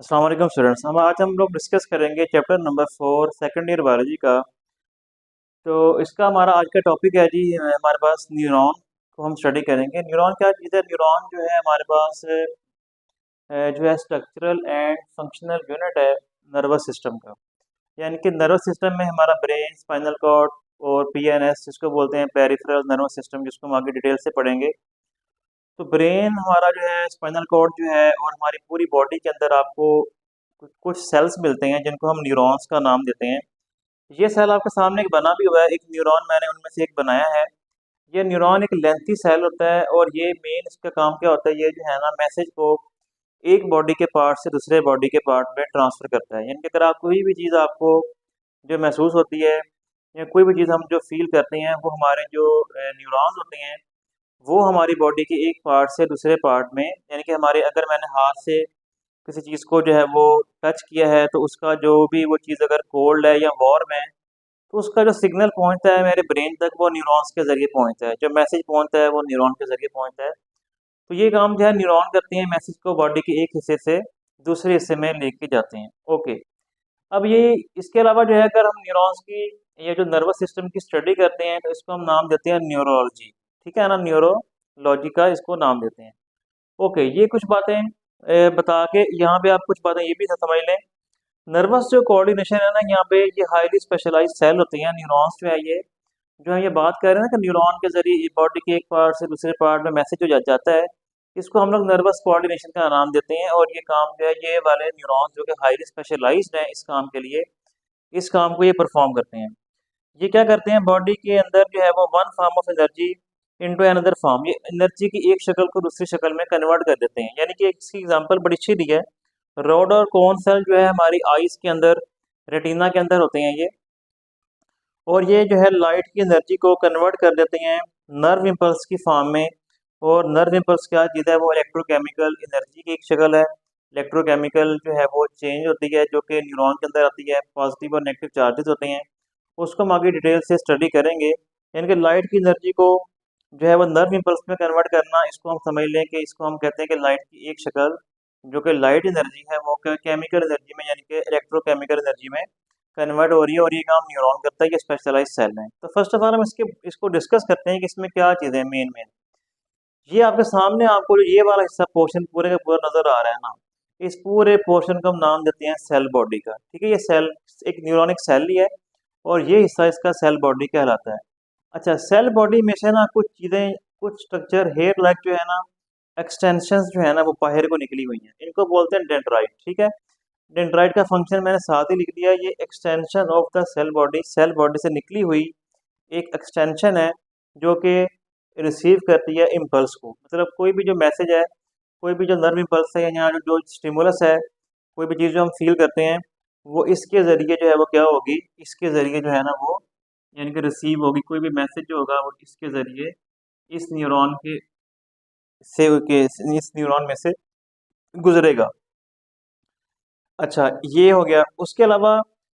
अस्सलाम वालेकुम स्टूडेंट्स। हम लोग डिस्कस करेंगे chapter number 4 second year biology का। तो इसका हमारा आज का टॉपिक है जी, हमारे पास न्यूरॉन को हम स्टडी करेंगे। न्यूरॉन क्या चीज़ है? न्यूरॉन जो है हमारे पास जो है स्ट्रक्चरल एंड फंक्शनल यूनिट है नर्वस सिस्टम का। यानी कि नर्वस सिस्टम में हमारा ब्रेन, स्पाइनल कॉर्ड और पीएनएस जिसको बोलते हैं पेरिफेरल नर्वस सिस्टम, जिसको हम आगे डिटेल से पढ़ेंगे। तो ब्रेन हमारा जो है, स्पाइनल कॉर्ड जो है, और हमारी पूरी बॉडी के अंदर आपको कुछ सेल्स मिलते हैं जिनको हम न्यूरॉन्स का नाम देते हैं। ये सेल आपके सामने एक बना भी हुआ है, एक न्यूरॉन मैंने उनमें से एक बनाया है। ये न्यूरॉन एक लेंथी सेल होता है और ये मेन इसका काम क्या होता है, ये जो है ना मैसेज को एक बॉडी के पार्ट से दूसरे बॉडी के पार्ट में ट्रांसफ़र करता है। यानी कि अगर आप कोई भी चीज़ आपको जो महसूस होती है या कोई भी चीज़ हम जो फील करते हैं, वो हमारे जो न्यूरॉन्स होते हैं वो हमारी बॉडी के एक पार्ट से दूसरे पार्ट में, यानी कि हमारे, अगर मैंने हाथ से किसी चीज़ को जो है वो टच किया है तो उसका जो भी वो चीज़ अगर कोल्ड है या वार्म है, तो उसका जो सिग्नल पहुंचता है मेरे ब्रेन तक वो न्यूरॉन्स के ज़रिए पहुंचता है। जो मैसेज पहुंचता है वो न्यूरॉन के ज़रिए पहुंचता है। तो ये काम जो है न्यूरॉन करते हैं, मैसेज को बॉडी के एक हिस्से से दूसरे हिस्से में लेके जाते हैं। ओके। अब ये, इसके अलावा जो है, अगर हम न्यूरॉन्स की, ये जो नर्वस सिस्टम की स्टडी करते हैं, तो इसको हम नाम देते हैं न्यूरोलॉजी। ठीक है ना, न्यूरोलॉजी का इसको नाम देते हैं। ओके, ये कुछ बातें बता के यहाँ पे आप कुछ बातें ये भी समझ लें। नर्वस जो कोऑर्डिनेशन है ना, यहाँ पे ये हाईली स्पेशलाइज्ड सेल होती हैं। न्यूरॉन्स जो है, ये जो हम ये बात कर रहे हैं ना कि न्यूरॉन के जरिए बॉडी के एक पार्ट से दूसरे पार्ट में मैसेज हो जाता है, इसको हम लोग नर्वस कोऑर्डिनेशन का नाम देते हैं। और ये काम जो है, ये वाले न्यूरॉन्स जो कि हाईली स्पेशलाइज्ड हैं इस काम के लिए, इस काम को ये परफॉर्म करते हैं। ये क्या करते हैं, बॉडी के अंदर जो है वो one form of energy into another form, ये एनर्जी की एक शक्ल को दूसरी शक्ल में कन्वर्ट कर देते हैं। यानी कि इसकी एग्जांपल बड़ी अच्छी दी है। रॉड और कोन सेल जो है हमारी आईज के अंदर, रेटिना के अंदर होते हैं ये, और ये जो है लाइट की एनर्जी को कन्वर्ट कर देते हैं नर्व इम्पल्स की फॉर्म में। और नर्व इम्पल्स क्या चीज़ है, वो इलेक्ट्रोकेमिकल एनर्जी की एक शक्ल है। इलेक्ट्रोकेमिकल जो है वो चेंज होती है, जो कि न्यूरॉन के अंदर आती है, पॉजिटिव और नेगेटिव चार्जेस होते हैं। उसको हम आगे डिटेल से स्टडी करेंगे। यानी कि लाइट की एनर्जी को जो है वो नर्व इम्पल्स में कन्वर्ट करना, इसको हम समझ लें कि इसको हम कहते हैं कि लाइट की एक शक्ल जो कि लाइट एनर्जी है वो केमिकल एनर्जी में, यानी कि इलेक्ट्रोकेमिकल एनर्जी में कन्वर्ट हो रही है, और ये काम न्यूरॉन करता है। ये स्पेशलाइज सेल है। तो फर्स्ट ऑफ ऑल हम इसको डिस्कस करते हैं कि इसमें क्या चीज़ें मेन मेन। ये आपके सामने आपको जो ये वाला हिस्सा पोर्शन पूरे का पूरा नजर आ रहा है ना, इस पूरे पोर्शन को हम नाम देते हैं सेल बॉडी का। ठीक है, ये सेल एक न्यूरॉनिक सेल ही है और ये हिस्सा इसका सेल बॉडी कहलाता है। अच्छा, सेल बॉडी में से ना कुछ चीज़ें, कुछ स्ट्रक्चर हेयर लाइक जो है ना, एक्सटेंशंस जो है ना वो बाहर को निकली हुई हैं, इनको बोलते हैं डेंड्राइट। ठीक है, डेंड्राइट का फंक्शन मैंने साथ ही लिख दिया। ये extension of the cell body, cell body से निकली हुई एक एक्सटेंशन है जो कि रिसीव करती है इम्पल्स को। मतलब कोई भी जो मैसेज है, कोई भी जो नर्व इम्पल्स है, या यहाँ जो स्टिमुलस है, कोई भी चीज़ जो हम फील करते हैं, वो इसके ज़रिए जो है वो क्या होगी, इसके ज़रिए जो है ना वो, यानी कि रिसीव होगी। कोई भी मैसेज जो होगा वो इसके ज़रिए इस न्यूरॉन के से के इस न्यूरॉन में से गुजरेगा। अच्छा, ये हो गया। उसके अलावा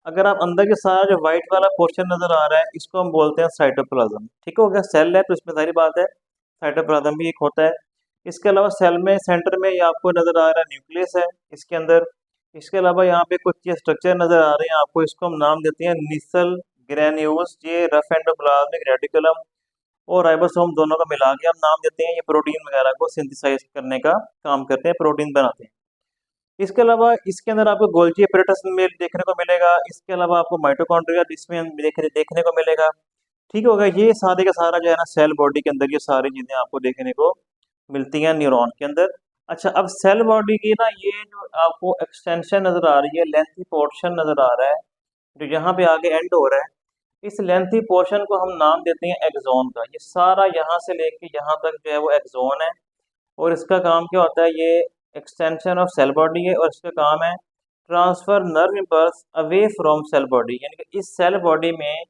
अगर आप अंदर के सारा जो वाइट वाला पोर्शन नजर आ रहा है, इसको हम बोलते हैं साइटोप्लाज्म। ठीक हो गया, सेल है तो इसमें सारी बात है, साइटोप्लाज्म भी एक होता है। इसके अलावा सेल में सेंटर में ये आपको नजर आ रहा है न्यूक्लियस है इसके अंदर। इसके अलावा यहाँ पे कुछ ये स्ट्रक्चर नजर आ रहे हैं आपको, इसको हम नाम देते हैं निसल ग्रेन्यूल्स, ये रफ एंडोप्लाज्मिक रेटिकुलम और राइबोसोम, दोनों का मिला के हम नाम देते हैं। ये प्रोटीन वगैरह को सिंथेसाइज करने का काम करते हैं, प्रोटीन बनाते हैं। इसके अलावा इसके अंदर आपको गोल्जी एपरेटस में देखने को मिलेगा। इसके अलावा आपको माइटोकॉन्ड्रिया इसमें देखने को मिलेगा। ठीक होगा, ये सारे का सारा जो है ना सेल बॉडी के अंदर ये सारी चीज़ें आपको देखने को मिलती हैं न्यूरॉन के अंदर। अच्छा, अब सेल बॉडी की ना ये जो आपको एक्सटेंशन नज़र आ रही है, लेंथी पोर्शन नज़र आ रहा है जो यहाँ पे आगे एंड हो रहा है, इस लेंथी पोर्शन को हम नाम देते हैं एक्सोन का। ये सारा यहाँ से लेके यहाँ तक जो है वो एक्सोन है, और इसका काम क्या होता है, ये एक्सटेंशन ऑफ सेल बॉडी है, और इसका काम है transfer nerve impulse away from cell body. यानी कि इस सेल बॉडी में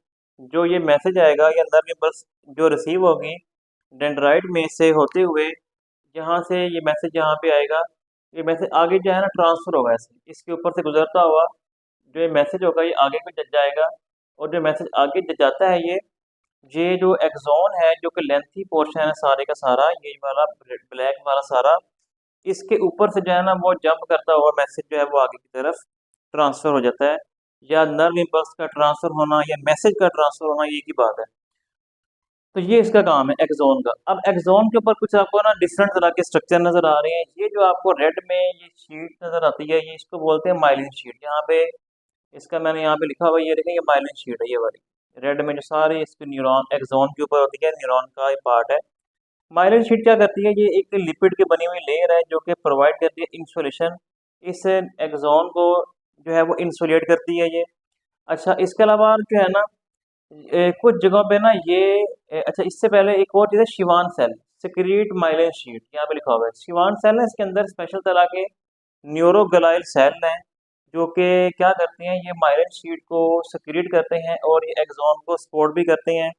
जो ये मैसेज आएगा या नर्व इम्पल्स जो रिसीव होगी डेंड्राइट में से होते हुए, यहाँ से ये मैसेज यहाँ पे आएगा, ये मैसेज आगे जो है ना ट्रांसफर होगा, ऐसे इसके ऊपर से गुजरता हुआ जो ये मैसेज होगा ये आगे भी जाएगा। और जो मैसेज आगे जाता है, ये जो एक्सोन है, जो कि लेंथी पोर्शन है सारे का सारा, ये वाला ब्लैक वाला सारा, इसके ऊपर से जो है ना वो जंप करता हुआ मैसेज जो है वो आगे की तरफ ट्रांसफर हो जाता है, या नर्व इम्पल्स का ट्रांसफर होना या मैसेज का ट्रांसफर होना, ये की बात है। तो ये इसका काम है एक्सोन का। अब एक्सोन के ऊपर कुछ आपको ना डिफरेंट तरह के स्ट्रक्चर नजर आ रहे हैं। ये जो आपको रेड में ये शीट नजर आती है, ये इसको बोलते हैं माइलिन शीट। यहाँ पे इसका मैंने यहाँ पे लिखा हुआ है, ये देखें, ये माइलिन शीट है, ये वाली रेड में जो सारी इसके न्यूरॉन एक्सोन के ऊपर होती है, न्यूरॉन का ये पार्ट है। माइलिन शीट क्या करती है, ये एक लिपिड की बनी हुई लेयर है जो कि प्रोवाइड करती है इंसुलेशन। इस एक्सोन को जो है वो इंसुलेट करती है ये। अच्छा, इसके अलावा जो है ना कुछ जगहों पे ना ये अच्छा, इससे पहले एक और चीज़ है Schwann cell, secrete myelin sheath, यहाँ पे लिखा हुआ है शिवान सेल है। इसके अंदर स्पेशल तरह के न्यूरोगलाइल सेल हैं जो कि क्या करते हैं, ये माइलिन शीट को सिक्रीट करते हैं और ये एक्सोन को सपोर्ट भी करते हैं।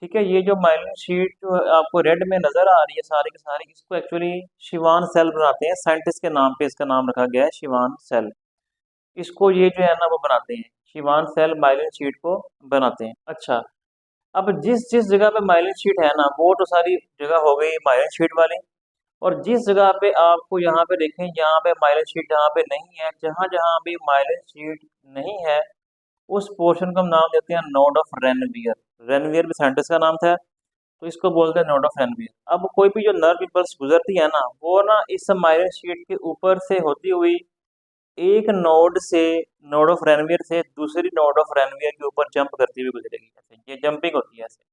ठीक है, ये जो माइलिन शीट जो आपको रेड में नजर आ रही है सारी की सारी, इसको एक्चुअली शिवान सेल बनाते हैं। साइंटिस्ट के नाम पे इसका नाम रखा गया है शिवान सेल। इसको ये जो है ना वो बनाते हैं, शिवान सेल माइलिन शीट को बनाते हैं। अच्छा, अब जिस जिस जगह पे माइलिन शीट है ना, वो तो सारी जगह हो गई माइलिन शीट वाली। और जिस जगह पे आपको यहाँ पे देखें, यहाँ पे माइलिन शीट जहाँ पे नहीं है, जहाँ जहाँ भी माइलिन शीट नहीं है, उस पोर्शन को हम नाम देते हैं नोड ऑफ रेनवियर। रेनवियर भी साइंटिस्ट का नाम था, तो इसको बोलते हैं नोड ऑफ रेनवियर। अब कोई भी जो नर्व इम्पल्स गुजरती है ना, वो ना इस माइलिन शीट के ऊपर से होती हुई एक नोड से, नोड ऑफ रेनवियर से दूसरी नोड ऑफ रेनवियर के ऊपर जंप करती हुई गुजरेगी। ऐसे ये जंपिंग होती है, ऐसे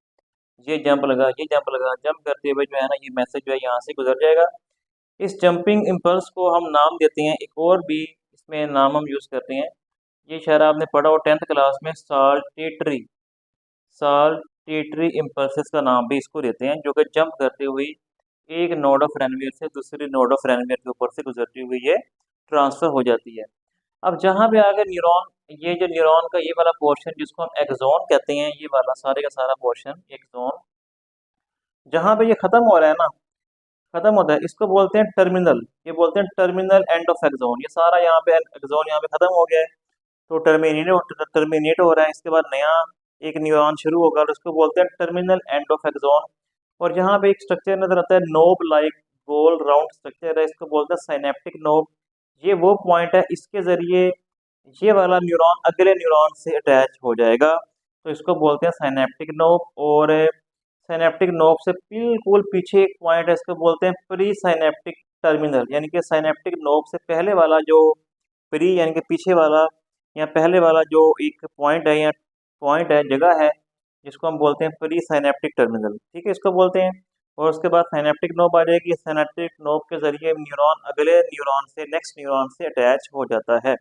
ये जंप लगा, ये जंप लगा, जंप करते हुए जो है ना ये मैसेज जो है यहाँ से गुजर जाएगा। इस जंपिंग इम्पल्स को हम नाम देते हैं, एक और भी इसमें नाम हम यूज़ करते हैं, ये शायद आपने पढ़ा हो 10th क्लास में, साल्टेटरी। साल्टेटरी इम्पल्सेस का नाम भी इसको देते हैं, जो कि जंप करते हुए एक नोड ऑफ रेनवियर से दूसरी नोड ऑफ रेनवियर के ऊपर से गुजरती हुई ये ट्रांसफर हो जाती है। अब जहाँ पे आगे न्यूरॉन, ये जो न्यूरॉन का ये वाला पोर्शन जिसको हम एक्सोन कहते हैं, ये वाला सारे का सारा पोर्शन एक्सोन, जहाँ पे ये खत्म हो रहा है ना, खत्म होता है, इसको बोलते हैं टर्मिनल। ये बोलते हैं टर्मिनल एंड ऑफ एक्सोन। ये सारा यहाँ पे एक्सोन यहाँ पे खत्म हो गया है, तो टर्मिनेट हो रहा है। इसके बाद नया एक न्यूरॉन शुरू होगा और उसको बोलते हैं टर्मिनल एंड ऑफ एक्सोन। और यहाँ पे एक स्ट्रक्चर नजर आता है, नोब लाइक गोल राउंड स्ट्रक्चर है, इसको बोलते हैं साइनेप्टिक नोब। ये वो पॉइंट है, इसके जरिए ये वाला न्यूरॉन अगले न्यूरॉन से अटैच हो जाएगा, तो इसको बोलते हैं साइनेप्टिक नोब। और साइनेप्टिक नोब से बिल्कुल पीछे एक पॉइंट है, इसको बोलते हैं प्री साइनेप्टिक टर्मिनल, यानी कि साइनेप्टिक नोब से पहले वाला जो प्री यानी कि पीछे वाला या पहले वाला जो एक पॉइंट है या पॉइंट है, जगह है, जिसको हम बोलते हैं प्री साइनेप्टिक टर्मिनल। ठीक है, इसको बोलते हैं। और उसके बाद साइनेप्टिक नोब आ जाएगी। साइनेप्टिक नोब के जरिए न्यूरॉन अगले न्यूरॉन से, नेक्स्ट न्यूरॉन से अटैच हो जाता है।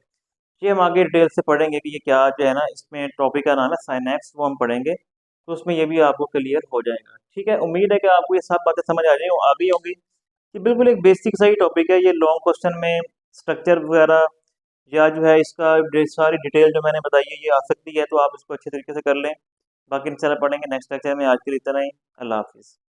ये हम आगे डिटेल से पढ़ेंगे कि ये क्या जो है ना, इसमें टॉपिक का नाम है साइनेप्स, वो हम पढ़ेंगे, तो उसमें ये भी आपको क्लियर हो जाएगा। ठीक है, उम्मीद है कि आपको ये सब बातें समझ आ गई होंगी। ये बिल्कुल एक बेसिक सा ही टॉपिक है, ये लॉन्ग क्वेश्चन में स्ट्रक्चर वगैरह या जो है इसका सारी डिटेल जो मैंने बताई है ये आ सकती है, तो आप इसको अच्छे तरीके से कर लें। बाकी इंशाल्लाह पढ़ेंगे नेक्स्ट लेक्चर में। आज के लिए इतना ही। अल्लाह हाफिज़।